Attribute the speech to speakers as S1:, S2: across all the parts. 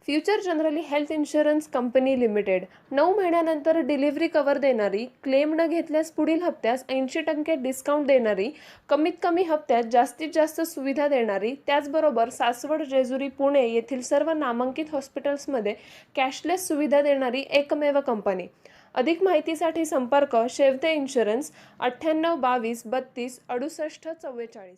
S1: Future generally health insurance company limited 9 महिन्यानंतर delivery cover देणारी, claim न घेतल्यास पुढील हप्त्यास 80% डिस्काउंट देणारी, कमीत कमी हप्त्यात जास्तीत जास्त सुविधा देणारी, त्याचबरोबर सासवड, जेजुरी, पुणे येथील सर्व नामांकित हॉस्पिटल्समध्ये कॅशलेस सुविधा देणारी एकमेव कंपनी. अधिक माहितीसाठी संपर्क शेवते इन्शुरन्स 98 22 32 68 44.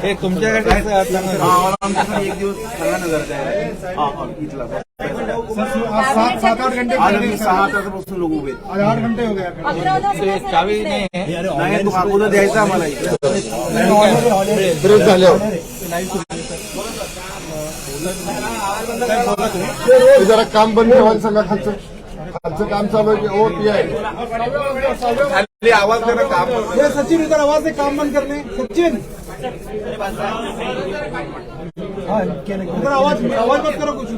S2: हे तुमच्याकडे
S3: एक दिवस सगळ्यांना गरजा आहे. इथला
S4: सात आठ घंटे
S3: आज आम्ही 6 वाजतापासून लोक उभे आहेत.
S4: आज 8 घंटे हो गए.
S2: चावी नाही आहे.
S3: नाही तू अगोदर द्यायचा आम्हाला
S4: ब्रेक झाल्यावर जरा काम बंद ठेवायला सांगा. खालचं काम चालू आहे की ओ पी आहे.
S3: खाली आवाज देणं काम
S4: ये सचिन इधर आवाज से काम बंद करने. सचिन इधर आवाज मत करो. कुछ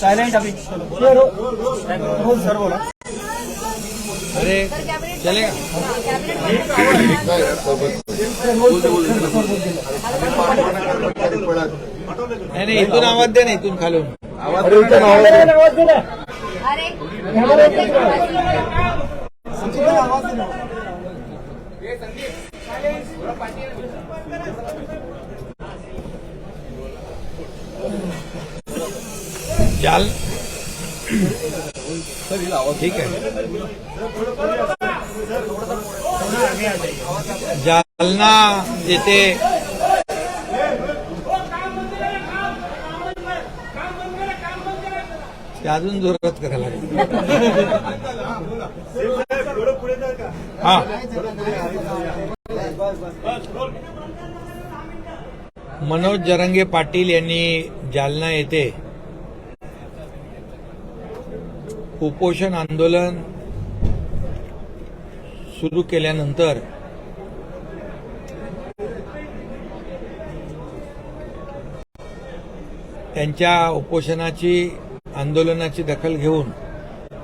S4: साइलेंट अभी सर बोला.
S2: अरे चलेगा. नाही इथून आवाज दे ना, इथून खालून
S3: आवाज
S4: सचिन आवाज देना.
S2: जाल ठीक आहे. जालना येथे ते अजून जोरात करायला लागेल. हा मनोज जरांगे पाटील यांनी जालना येथे उपोषण आंदोलन सुरू केल्यानंतर त्यांच्या उपोषणाची आंदोलनाची दखल घेऊन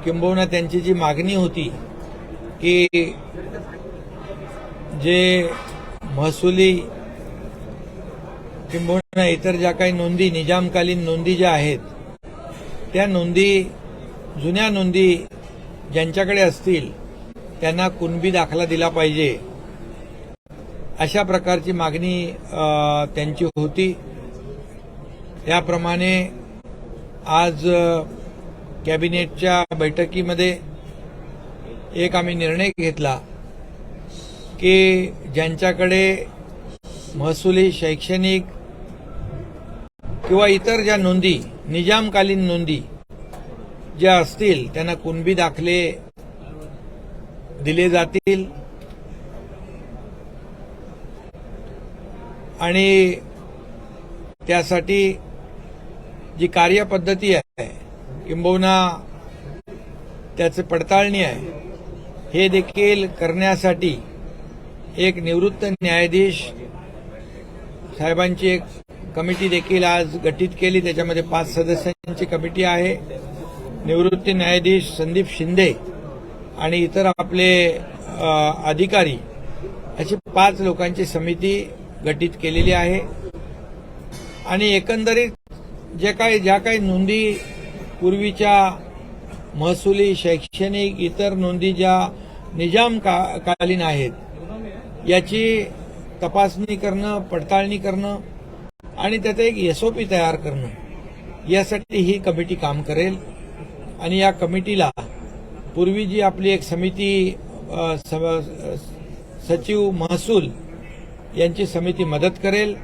S2: किंबहुना त्यांची जी मागणी होती की जे महसुली किंबहुना इतर ज्या काही नोंदी, निजामकालीन नोंदी ज्या आहेत, त्या नोंदी, जुन्या नोंदी ज्यांच्याकडे असतील त्यांना कुणबी दाखला दिला पाहिजे, अशा प्रकारची मागणी त्यांची होती. याप्रमाणे आज कॅबिनेटच्या बैठकीमध्ये एक आम्ही निर्णय घेतला की ज्यांच्याकडे महसुली, शैक्षणिक किंवा इतर ज्या नोंदी, निजामकालीन नोंदी ज्या असतील त्यांना कुणबी दाखले दिले जातील आणि त्यासाठी जी कार्यपद्धती आहे किंबहुना त्याची पडताळणी आहे, हे देखील करण्यासाठी एक निवृत्त न्यायाधीश साहेबांची एक कमिटी देखील आज गठीत केली. त्याच्यामध्ये 5 सदस्यांची कमिटी आहे. निवृत्त न्यायाधीश संदीप शिंदे आणि इतर आपले अधिकारी अशी 5 लोकांची समिती गठीत केलेली आहे. आणि एकंदरीत ज्या काही नोंदी पूर्वीच्या महसुली, शैक्षणिक, इतर नोंदी ज्या निजामकालीन आहेत, याची तपासणी करणं, पडताळणी करणं आणि त्याचा एक एसओपी तयार करणं, यासाठी ही कमिटी काम करेल. आणि या कमिटीला पूर्वी जी आपली एक समिती, सचिव महसूल यांची समिती मदत करेल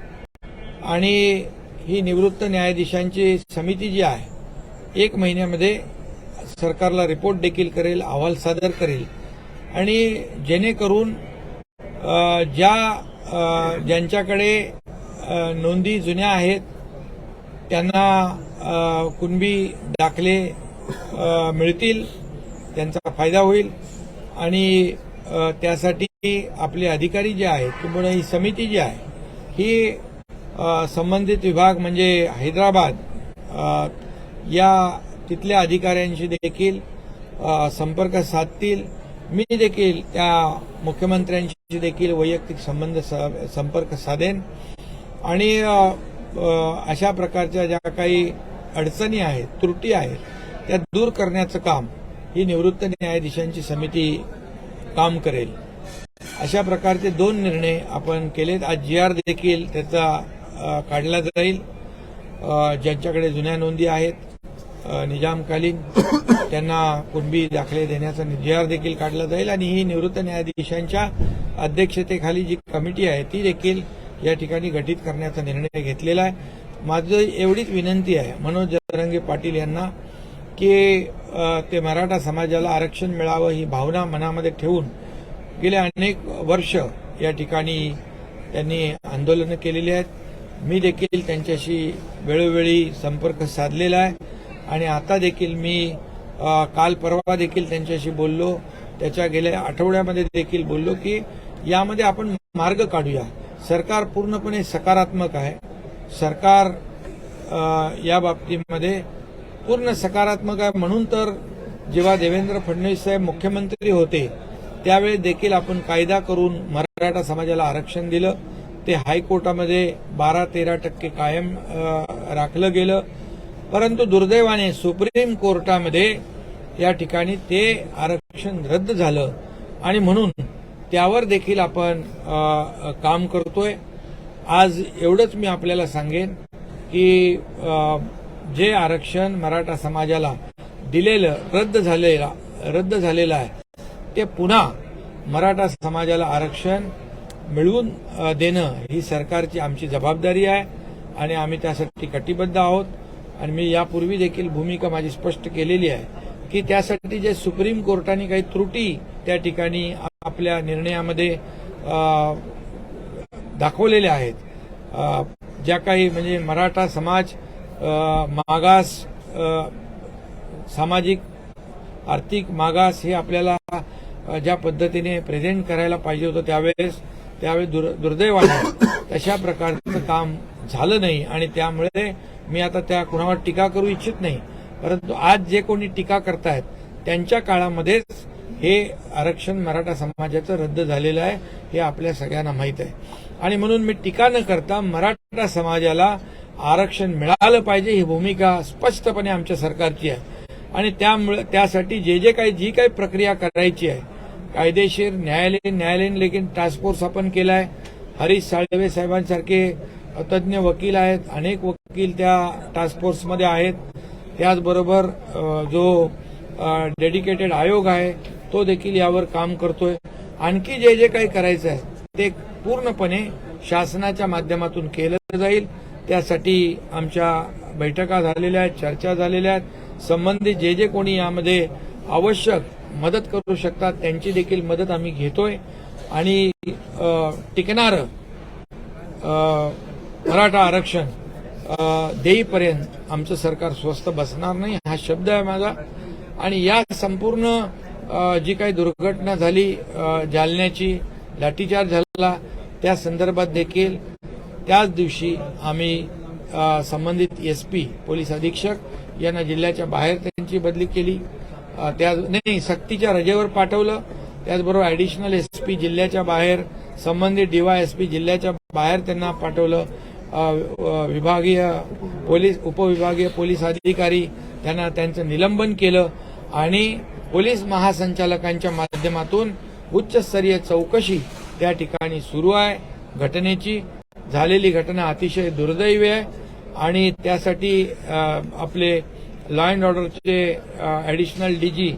S2: आणि ही निवृत्त न्यायाधीशांची समिती जी आहे 1 महिन्यामध्ये सरकारला रिपोर्ट देखील करेल, अहवाल सादर करेल. आणि जेणेकरून ज्यांच्याकडे नोंदी जुन्या आहेत त्यांना कुणबी दाखले मिळतील, त्यांचा फायदा होईल. आणि त्यासाठी आपले अधिकारी जे आहेत किंवा ही समिती जी आहे ही संबंधित विभाग म्हणजे हैदराबाद या तिथल्या अधिकाऱ्यांशी देखील संपर्क साधतील. मी देखील त्या मुख्यमंत्र्यांशी देखील वैयक्तिक संपर्क साधेन आणि अशा प्रकारच्या ज्या काही अडचणी आहेत, त्रुटी आहेत, त्या दूर करण्याचं काम ही निवृत्त न्यायाधीशांची समिती काम करेल. अशा प्रकारचे 2 निर्णय आपण केलेत. आज GR देखील त्याचा काढला जाईल. ज्यांच्याकडे जुन्या नोंदी आहेत निजामकालीन त्यांना कुणबी दाखले देण्याचा GR देखील काढला जाईल आणि ही निवृत्त न्यायाधीशांच्या अध्यक्षतेखाली जी कमिटी आहे ती देखील या ठिकाणी गठीत करण्याचा निर्णय घेतलेला आहे. माझं एवढीच विनंती आहे मनोज जरांगे पाटील यांना की ते मराठा समाजाला आरक्षण मिळावं ही भावना मनामध्ये ठेवून गेले अनेक वर्ष या ठिकाणी त्यांनी आंदोलनं केलेली आहेत. मी देखील त्यांच्याशी वेळोवेळी संपर्क साधलेला आहे आणि आता देखील मी काल परवा देखील त्यांच्याशी बोललो. त्याच्या गेल्या आठवड्यामध्ये देखील बोललो की यामध्ये आपण मार्ग काढूया. सरकार पूर्णपणे सकारात्मक आहे. सरकार या बाबतीमध्ये पूर्ण सकारात्मक आहे. म्हणून तर जेव्हा देवेंद्र फडणवीस साहेब मुख्यमंत्री होते त्यावेळी देखील आपण कायदा करून मराठा समाजाला आरक्षण दिलं. ते हायकोर्टामध्ये 12-13% कायम राखलं गेलं. परंतु दुर्दैवाने सुप्रीम कोर्टामध्ये या ठिकाणी ते आरक्षण रद्द झालं आणि म्हणून त्यावर देखील आपण काम करतोय. आज एवढंच मी आपल्याला सांगेन की जे आरक्षण मराठा समाजाला दिलेलं रद्द झालेलं आहे ते पुन्हा मराठा समाजाला आरक्षण मिळवून देणं ही सरकारची आमची जबाबदारी आहे आणि आम्ही त्यासाठी कटिबद्ध आहोत. आणि मी यापूर्वी देखील भूमिका माझी स्पष्ट केलेली आहे की त्यासाठी जे सुप्रीम कोर्टाने काही त्रुटी त्या ठिकाणी आपल्या निर्णयामध्ये दाखवलेल्या आहेत, ज्या काही म्हणजे मराठा समाज मागास, सामाजिक आर्थिक मागास हे आपल्याला ज्या पद्धतीने प्रेझेंट करायला पाहिजे होतं त्यावेळेस दुर्दैवाने तशा प्रकारचं काम झालं नाही आणि त्यामुळे मी आता त्या कुणावर टीका करू इच्छित नाही. परंतु आज जे कोणी टीका करतायत त्यांच्या काळामध्येच हे आरक्षण मराठा समाजाचं रद्द झालेलं आहे हे आपल्या सगळ्यांना माहीत आहे. आणि म्हणून मी टीका न करता मराठा समाजाला आरक्षण मिळालं पाहिजे ही भूमिका स्पष्टपणे आमच्या सरकारची आहे. आणि त्यासाठी जी काही प्रक्रिया करायची आहे कायदेशीर न्यायालयीन लेखीन टास्क फोर्स आपण केला आहे. हरीश साळवे साहेबांसारखे तज्ज्ञ वकील आहेत, अनेक वकील त्या टास्क फोर्समध्ये आहेत. त्याचबरोबर जो डेडिकेटेड आयोग आहे तो देखील यावर काम करतोय. आणखी जे काही करायचं आहे ते पूर्णपणे शासनाच्या माध्यमातून केलं जाईल. त्यासाठी आमच्या बैठका झालेल्या आहेत, चर्चा झालेल्या आहेत. संबंधित जे कोणी यामध्ये आवश्यक मदत करू शकतात त्यांची देखील मदत आम्ही घेतोय. आणि टिकणारं मराठा आरक्षण देईपर्यंत आमचं सरकार स्वस्थ बसणार नाही हा शब्द आहे माझा. आणि या संपूर्ण जी काही दुर्घटना झाली, जालन्याची लाठीचार्ज झाला, त्या संदर्भात देखील त्याच दिवशी आम्ही संबंधित SP पोलीस अधीक्षक यांना जिल्ह्याच्या बाहेर त्यांची बदली केली. सक्तीच्या रजेवर पाठवलं. त्याचबरोबर ॲडिशनल SP जिल्ह्याच्या बाहेर, संबंधित DYSP जिल्ह्याच्या बाहेर त्यांना पाठवलं. उपविभागीय पोलीस अधिकारी त्यांचं निलंबन केलं आणि पोलीस महासंचालकांच्या माध्यमातून उच्चस्तरीय चौकशी त्या ठिकाणी सुरू आहे. घटनेची झालेली घटना अतिशय दुर्दैवी आहे आणि त्यासाठी आपले लॉ अँड ऑर्डरचे ॲडिशनल DG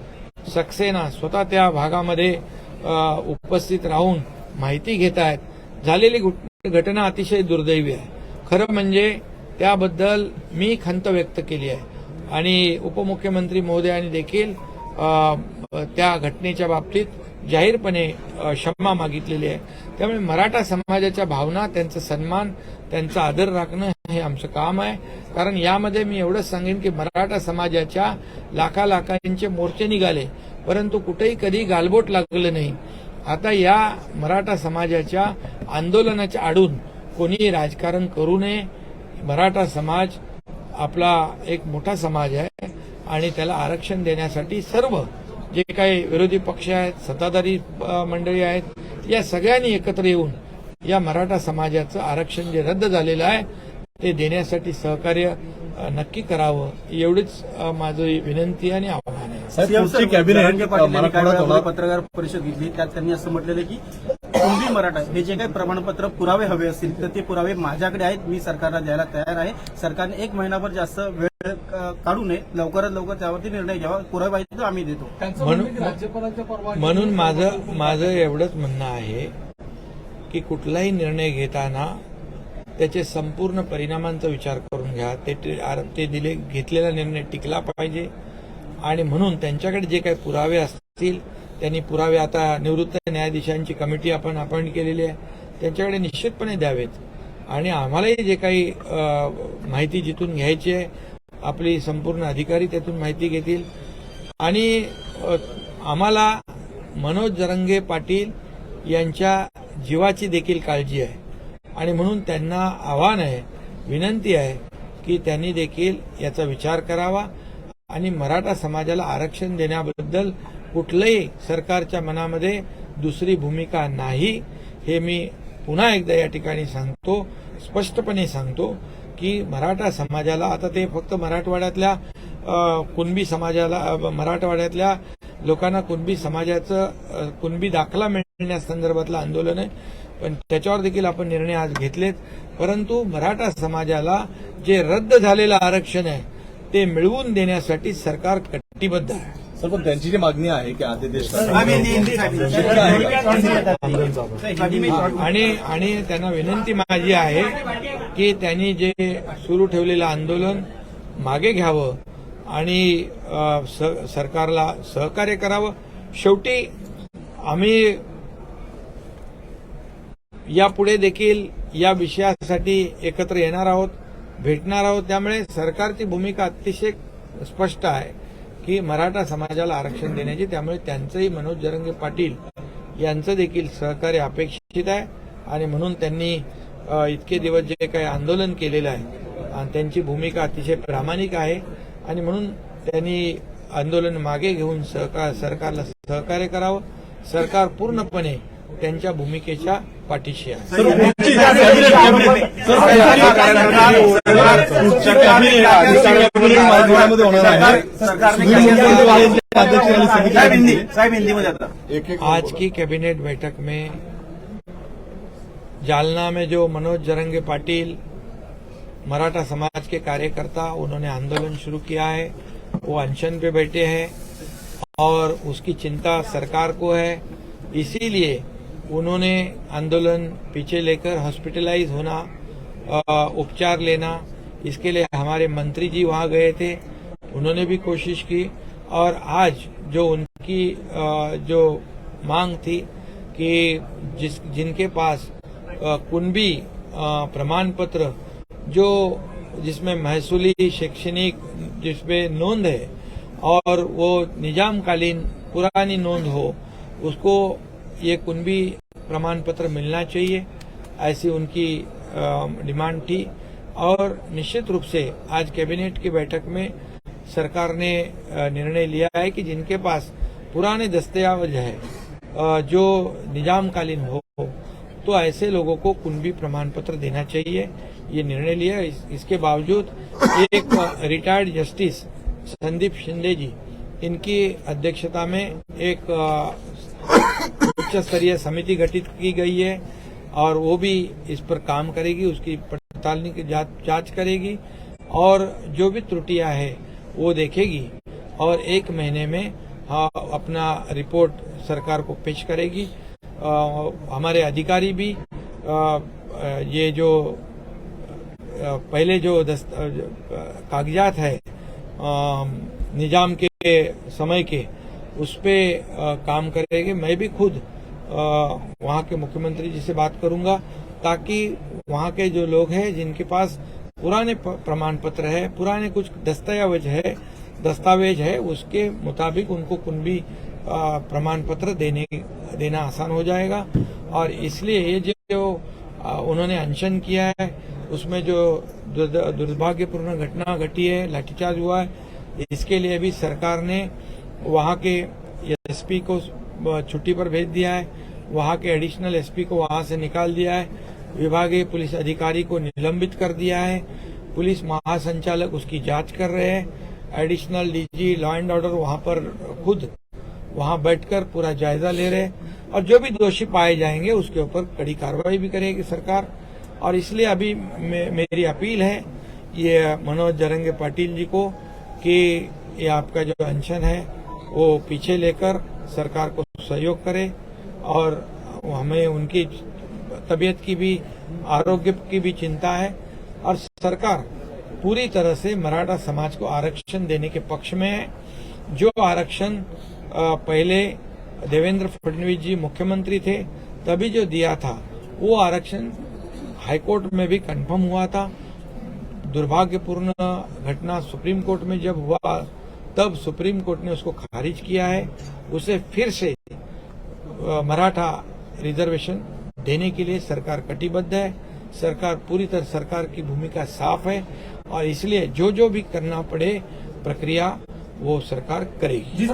S2: सक्सेना स्वतः त्या भागामध्ये उपस्थित राहून माहिती घेत आहेत. झालेली घटना अतिशय दुर्दैवी आहे. खरं म्हणजे त्याबद्दल मी खंत व्यक्त केली आहे आणि उपमुख्यमंत्री महोदयांनी देखील त्या घटनेच्या बाबतीत जाहीरपणे क्षमा मागितलेली आहे. त्यामुळे मराठा समाजाच्या भावना, त्यांचा सन्मान, त्यांचा आदर राखणं हे आमचं काम आहे. कारण यामध्ये मी एवढंच सांगेन की मराठा समाजाच्या लाखांचे मोर्चे निघाले परंतु कुठेही कधी गालबोट लागलं नाही. आता या मराठा समाजाच्या आंदोलनाच्या आडून कोणी राजकारण करू नये. मराठा समाज आपला एक मोठा समाज आहे आणि त्याला आरक्षण देण्यासाठी सर्व जे काही विरोधी पक्ष आहेत, सत्ताधारी मंडळी आहेत, या सगळ्यांनी एकत्र येऊन या मराठा समाजाचं आरक्षण जे रद्द झालेलं आहे ते देण्यासाठी सहकार्य नक्की करावं, एवढीच माझी विनंती आणि आव्हान आहे.
S3: सीएम सर, जरांगे पाटील यांनी काही वेळापूर्वी पत्रकार परिषद घेतली, त्यात त्यांनी असं म्हटलेलं की कुणबी मराठा हे जे काही प्रमाणपत्र पुरावे हवे असतील तर ते पुरावे माझ्याकडे आहेत, मी सरकारला द्यायला तयार आहे. सरकारने 1 महिनाभर जास्त वेळ काढू नये, लवकरात लवकर त्यावरती निर्णय घ्यावा, पुरावे पाहिजे तर आम्ही देतो.
S2: म्हणून माझं एवढंच म्हणणं आहे की कुठलाही निर्णय घेताना त्याचे संपूर्ण परिणामांचा विचार करून घ्या. ते घेतलेला निर्णय टिकला पाहिजे आणि म्हणून त्यांच्याकडे जे काही पुरावे असतील त्यांनी पुरावे, आता निवृत्त न्यायाधीशांची कमिटी आपण अपॉइंट केलेली आहे, त्यांच्याकडे निश्चितपणे द्यावेत आणि आम्हालाही जे काही माहिती जिथून घ्यायची आहे आपली संपूर्ण अधिकारी त्यातून माहिती घेतील. आणि आम्हाला मनोज जरांगे पाटील यांच्या जीवाची देखील काळजी आहे आणि म्हणून त्यांना आव्हान आहे, विनंती आहे की त्यांनी देखील याचा विचार करावा आणि मराठा समाजाला आरक्षण देण्याबद्दल कुठलंही सरकारच्या मनामध्ये दुसरी भूमिका नाही, हे मी पुन्हा एकदा या ठिकाणी सांगतो, स्पष्टपणे सांगतो की मराठा समाजाला, आता ते फक्त मराठवाड्यातल्या कुणबी समाजाला, मराठवाड्यातल्या लोकांना कुणबी समाजाचं कुणबी दाखला मिळण्यासंदर्भातलं आंदोलन आहे, पण त्याच्यावर देखील आपण निर्णय आज घेतलेत. परंतु मराठा समाजाला जे रद्द झालेलं आरक्षण आहे ते मिळवून देण्यासाठी सरकार कटिबद्ध आहे.
S5: सर, पण त्यांची जी मागणी आहे की आदेश
S2: आणि त्यांना विनंती माझी आहे की त्यांनी जे सुरू ठेवलेलं आंदोलन मागे घ्यावं आणि सरकारला सहकार्य करावं. शेवटी आम्ही यापुढे देखील या विषयासाठी एकत्र येणार आहोत, भेटणार आहोत. त्यामुळे सरकारची भूमिका अतिशय स्पष्ट आहे की मराठा समाजाला आरक्षण देण्याची. त्यामुळे त्यांचंही मनोज जरांगे पाटील यांचं देखील सहकार्य अपेक्षित आहे आणि म्हणून त्यांनी इतके दिवस जे काही आंदोलन केलेलं आहे त्यांची भूमिका अतिशय प्रामाणिक आहे आणि म्हणून त्यांनी आंदोलन मागे घेऊन सरकारला सहकार्य करावं. सरकार पूर्णपणे त्यांच्या भूमिकेच्या पाठीशी आहे. आज की कैबिनेट बैठक में जालना में जो मनोज जरांगे पाटिल मराठा समाज के कार्यकर्ता, उन्होंने आंदोलन शुरू किया है, वो अनशन पे बैठे हैं और उसकी चिंता सरकार को है. इसीलिए उन्होंने आंदोलन पीछे लेकर हॉस्पिटलाइज होना, उपचार लेना, इसके लिए हमारे मंत्री जी वहां गए थे, उन्होंने भी कोशिश की. और आज जो उनकी जो मांग थी कि जिनके पास कुणबी प्रमाण पत्र जिसमें महसूली शैक्षणिक जिसमें नोंद है और वो निजामकालीन पुरानी नोंद हो, उसको ये कुणबी प्रमाण पत्र मिलना चाहिए, ऐसी उनकी डिमांड थी. और निश्चित रूप से आज कैबिनेट की बैठक में सरकार ने निर्णय लिया है कि जिनके पास पुराने दस्तावेज है जो निजामकालीन हो, तो ऐसे लोगों को कुणबी प्रमाण पत्र देना चाहिए, ये निर्णय लिया. इसके बावजूद एक रिटायर्ड जस्टिस संदीप शिंदे जी, इनकी अध्यक्षता में एक उच्च स्तरीय समिति गठित की गई है और वो भी इस पर काम करेगी, उसकी पड़ताल की जांच करेगी और जो भी त्रुटियां हैं वो देखेगी और 1 महीने में अपना रिपोर्ट सरकार को पेश करेगी. हमारे अधिकारी भी ये जो पहले जो कागजात है निजाम के समय के, उस पे काम करेंगे. मैं भी खुद वहाँ के मुख्यमंत्री जी से बात करूंगा ताकि वहाँ के जो लोग हैं जिनके पास पुराने प्रमाण पत्र है, पुराने कुछ दस्तावेज है, उसके मुताबिक उनको कुणबी प्रमाण पत्र देना आसान हो जाएगा. और इसलिए ये जो उन्होंने अनशन किया है उसमें जो दुर्भाग्यपूर्ण घटना घटी है, लाठीचार्ज हुआ है, इसके लिए भी सरकार ने वहाँ के एसपी को छुट्टी पर भेज दिया है, वहां के एडिशनल एसपी को वहां से निकाल दिया है, विभागीय पुलिस अधिकारी को निलंबित कर दिया है, पुलिस महासंचालक उसकी जांच कर रहे हैं, एडिशनल डीजी लॉ एंड ऑर्डर वहां पर खुद वहां बैठकर पूरा जायजा ले रहे हैं, और जो भी दोषी पाए जाएंगे उसके ऊपर कड़ी कार्रवाई भी करेगी सरकार। और इसलिए अभी मेरी अपील है ये मनोज जरंगे पाटिल जी को कि ये आपका जो अनशन है वो पीछे लेकर सरकार को सहयोग करे, और हमें उनकी तबीयत की भी, आरोग्य की भी चिंता है, और सरकार पूरी तरह से मराठा समाज को आरक्षण देने के पक्ष में है। जो आरक्षण पहले देवेंद्र फडणवीस जी मुख्यमंत्री थे तभी जो दिया था, वो आरक्षण हाईकोर्ट में भी कंफर्म हुआ था। दुर्भाग्यपूर्ण घटना सुप्रीम कोर्ट में जब हुआ तब सुप्रीम कोर्ट ने उसको खारिज किया है। उसे फिर से मराठा रिजर्वेशन देने के लिए सरकार कटिबद्ध है। सरकार पूरी तरह, सरकार की भूमिका साफ है, और इसलिए जो भी करना पड़े प्रक्रिया वो सरकार करेगी।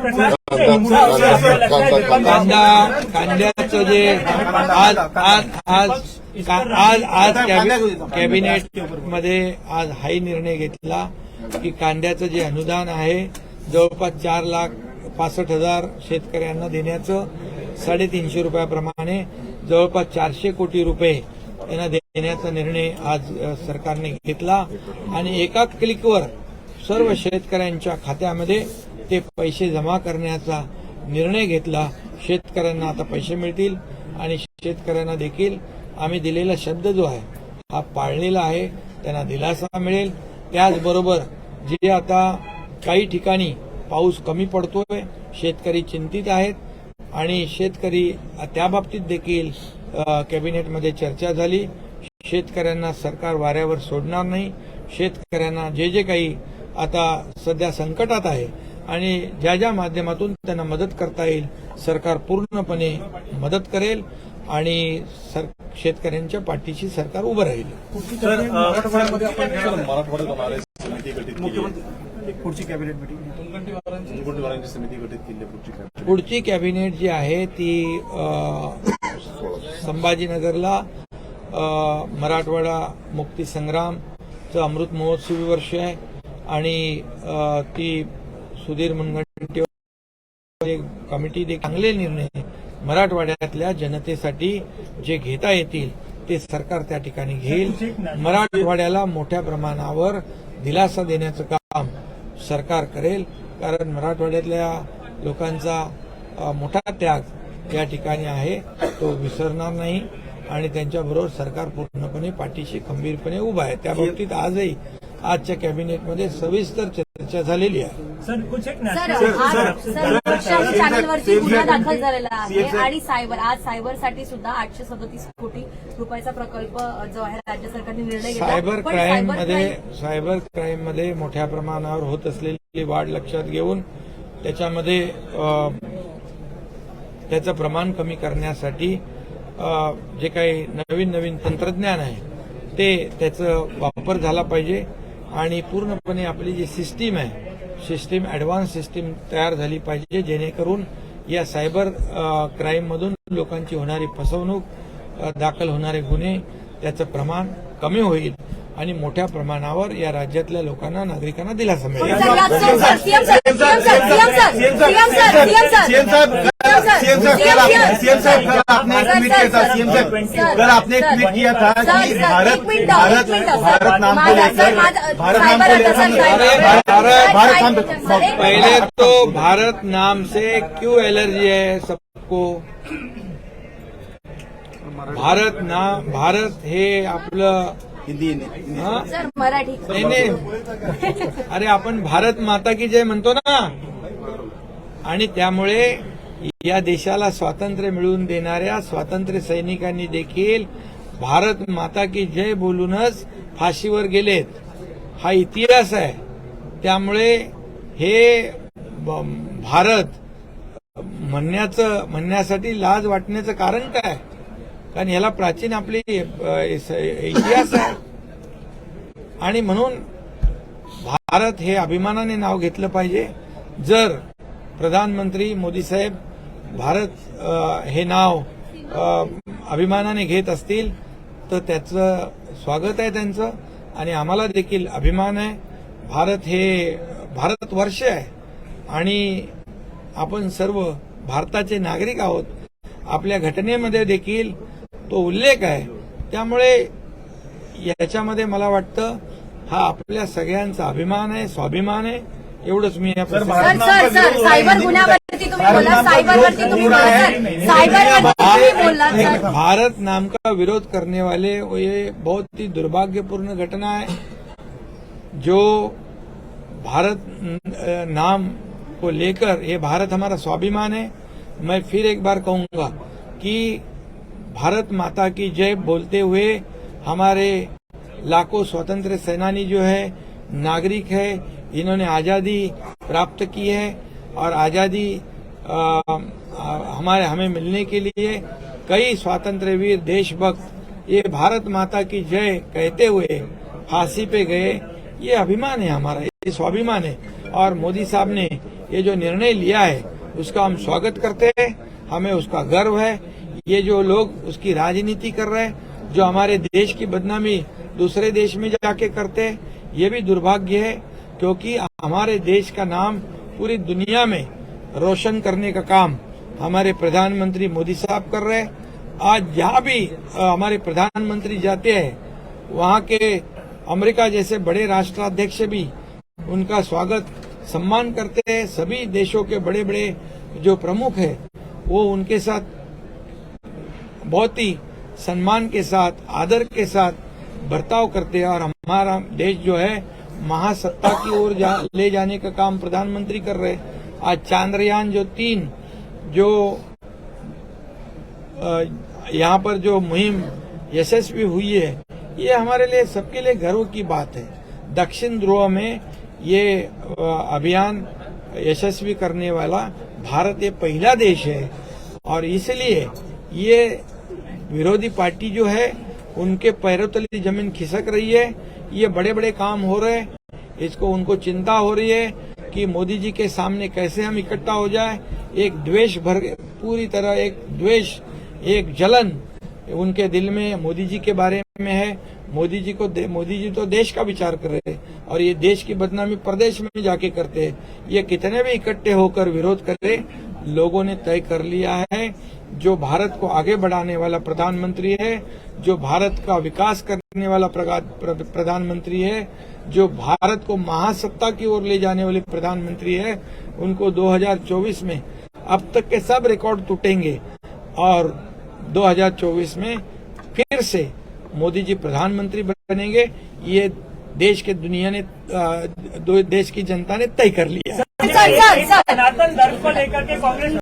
S2: कांद्याचं जे आज कॅबिनेट मध्ये आज हाही निर्णय घेतला की कांद्याचं जे अनुदान आहे जवळपास 4,65,000 शेतकऱ्यांना देण्याचं, 350 रुपयाप्रमाणे जवळपास 400 कोटी रुपये यांना देण्याचा निर्णय आज सरकारने घेतला, आणि एका क्लिकवर सर्व शेतकऱ्यांच्या खात्यामध्ये ते पैसे जमा करण्याचा निर्णय घेतला। शेतकऱ्यांना आता पैसे मिळतील, आणि शेतकऱ्यांना देखील आम्ही दिलेला शब्द जो आहे हा पाळलेला आहे, त्यांना दिलासा मिळेल। त्याचबरोबर जे आता काही ठिकाणी पाऊस कमी पडतोय, शेतकरी चिंतित आहेत, आणि शेतकरी त्याबाबतीत देखील कॅबिनेटमध्ये चर्चा झाली। शेतकऱ्यांना सरकार वाऱ्यावर सोडणार नाही। शेतकऱ्यांना जे काही आता सध्या संकटात आहे आणि ज्या माध्यमातून त्यांना मदत करता येईल, सरकार पूर्णपणे मदत करेल, आणि शेतकऱ्यांच्या पाठीशी सरकार उभं राहील।
S5: मराठवाड्यात होणारे समिती गठीत केली आहे.
S3: पुढची कॅबिनेट मीटिंग
S5: मुनगंटीवारांची समिती गठीत केली आहे.
S2: पुढची कॅबिनेट जी आहे ती संभाजीनगरला मराठवाडा मुक्ती संग्रामचं अमृत महोत्सवी वर्ष आहे, आणि ती सुधीर मुनगंटीवार कमिटी चांगले निर्णय मराठवाड्यातल्या जनतेसाठी जे घेता येतील ते सरकार त्या ठिकाणी घेईल। मराठवाड्याला मोठ्या प्रमाणावर दिलासा देण्याचं काम सरकार करेल, कारण मराठवाड्यातल्या लोकांचा मोठा त्याग या ठिकाणी आहे, तो विसरणार नाही, आणि त्यांच्याबरोबर सरकार पूर्णपणे पाठीशी खंबीरपणे उभा आहे। त्या बाबतीत आजही आजच्या कॅबिनेटमध्ये सविस्तर चर्चा झालेली आहे।
S6: चॅनलवरती गुन्हा दाखल झालेला आहे, आणि आज सायबरसाठी सुद्धा 837 कोटी रुपयाचा प्रकल्प जो आहे राज्य सरकारने निर्णय घेतला।
S2: सायबर क्राईम मध्ये मोठ्या प्रमाणावर होत असलेली वाढ लक्षात घेऊन त्याच्यामध्ये त्याचं प्रमाण कमी करण्यासाठी जे काही नवीन तंत्रज्ञान आहे त्याचा वापर झाला पाहिजे, आणि पूर्णपणे आपली जी सिस्टीम आहे, सिस्टीम ॲडव्हान्स सिस्टीम तयार झाली पाहिजे, जेणेकरून या सायबर क्राईममधून लोकांची होणारी फसवणूक, दाखल होणारे गुन्हे त्याचं प्रमाण कमी होईल, आणि मोठ्या प्रमाणावर या राज्यातल्या लोकांना, नागरिकांना दिलासा मिळेल।
S3: सीएम साहब कल आपने एक ट्वीट किया था कि भारत नाम को लेकर
S2: पहले तो भारत नाम से क्यों एलर्जी है सबको? भारत हे आपलं
S3: हिंदी
S6: मराठी
S2: नाही, अरे आपण भारत माता की जय म्हणतो ना, आणि त्यामुळे या देशाला स्वातंत्र्य मिळवून देणाऱ्या स्वातंत्र्य सैनिकांनी देखील भारत माता की जय बोलूनच फाशीवर गेलेत, हा इतिहास आहे। त्यामुळे हे भारत म्हणण्यासाठी लाज वाटण्याचं कारण काय? कारण याला प्राचीन आपली इतिहास आहे, आणि म्हणून भारत हे अभिमानाने नाव घेतलं पाहिजे। जर प्रधानमंत्री मोदी साहेब भारत हे नाव अभिमानाने घेत असतील तर त्याचं स्वागत आहे त्यांचं, आणि आम्हाला देखील अभिमान आहे. भारत हे भारतवर्ष आहे आणि आपण सर्व भारताचे नागरिक आहोत. आपल्या घटनेमध्ये देखील तो उल्लेख आहे. त्यामुळे याच्यामध्ये मला वाटतं हा आपल्या सगळ्यांचा अभिमान आहे, स्वाभिमान आहे. एवढंच मी या
S6: सर सायबर गुन्ह्यावरती तुम्ही बोलला, सायबरवरती तुम्ही बोलला, सायबरवरती तुम्ही बोलला सर.
S2: भारत नाम का विरोध करने वाले ये बहुत ही दुर्भाग्यपूर्ण घटना है. जो भारत नाम को लेकर, ये भारत हमारा स्वाभिमान है. मैं फिर एक बार कहूंगा कि भारत माता की जय बोलते हुए हमारे लाखों स्वतंत्र सेनानी जो है, नागरिक है, इन्होंने आजादी प्राप्त की है और आजादी हमें मिलने के लिए कई स्वातंत्र्य वीर देशभक्त ये भारत माता की जय कहते हुए फांसी पे गए. ये अभिमान है हमारा, ये स्वाभिमान है. और मोदी साहब ने ये जो निर्णय लिया है उसका हम स्वागत करते हैं, हमें उसका गर्व है. ये जो लोग उसकी राजनीति कर रहे हैं, जो हमारे देश की बदनामी दूसरे देश में जाके करते हैं, ये भी दुर्भाग्य है, क्योंकि हमारे देश का नाम पूरी दुनिया में रोशन करने का काम हमारे प्रधानमंत्री मोदी साहब कर रहे हैं. आज जहाँ भी हमारे प्रधानमंत्री जाते हैं वहाँ के अमेरिका जैसे बड़े राष्ट्राध्यक्ष भी उनका स्वागत सम्मान करते हैं. सभी देशों के बड़े बड़े जो प्रमुख हैं वो उनके साथ बहुत ही सम्मान के साथ, आदर के साथ बर्ताव करते हैं. और हमारा देश जो है महासत्ता की ओर ले जाने का काम प्रधानमंत्री कर रहे हैं. आज चांद्रयान जो 3 जो यहाँ पर जो मुहिम यशस्वी हुई है, ये हमारे लिए सबके लिए गर्व की बात है. दक्षिण ध्रुव में ये अभियान यशस्वी करने वाला भारत ये पहला देश है. और इसलिए ये विरोधी पार्टी जो है उनके पैरों तले जमीन खिसक रही है. ये बड़े बड़े काम हो रहे हैं, इसको उनको चिंता हो रही है कि मोदी जी के सामने कैसे हम इकट्ठा हो जाए. एक द्वेष भर, पूरी तरह एक द्वेष, एक जलन उनके दिल में मोदी जी के बारे में है. मोदी जी तो देश का विचार कर रहे हैं और ये देश की बदनामी प्रदेश में जाके करते हैं. ये कितने भी इकट्ठे होकर विरोध करे, लोगों ने तय कर लिया है जो भारत को आगे बढ़ाने वाला प्रधानमंत्री है, जो भारत का विकास करने वाला प्रधानमंत्री है, जो भारत को महासत्ता की ओर ले जाने वाले प्रधानमंत्री है, उनको 2024 में अब तक के सब रिकॉर्ड टूटेंगे और 2024 में फिर से मोदी जी प्रधानमंत्री बनेंगे. ये देश के देश की जनता ने तय कर लिया.
S6: सर
S7: सनातन धर्म को लेकर के कांग्रेस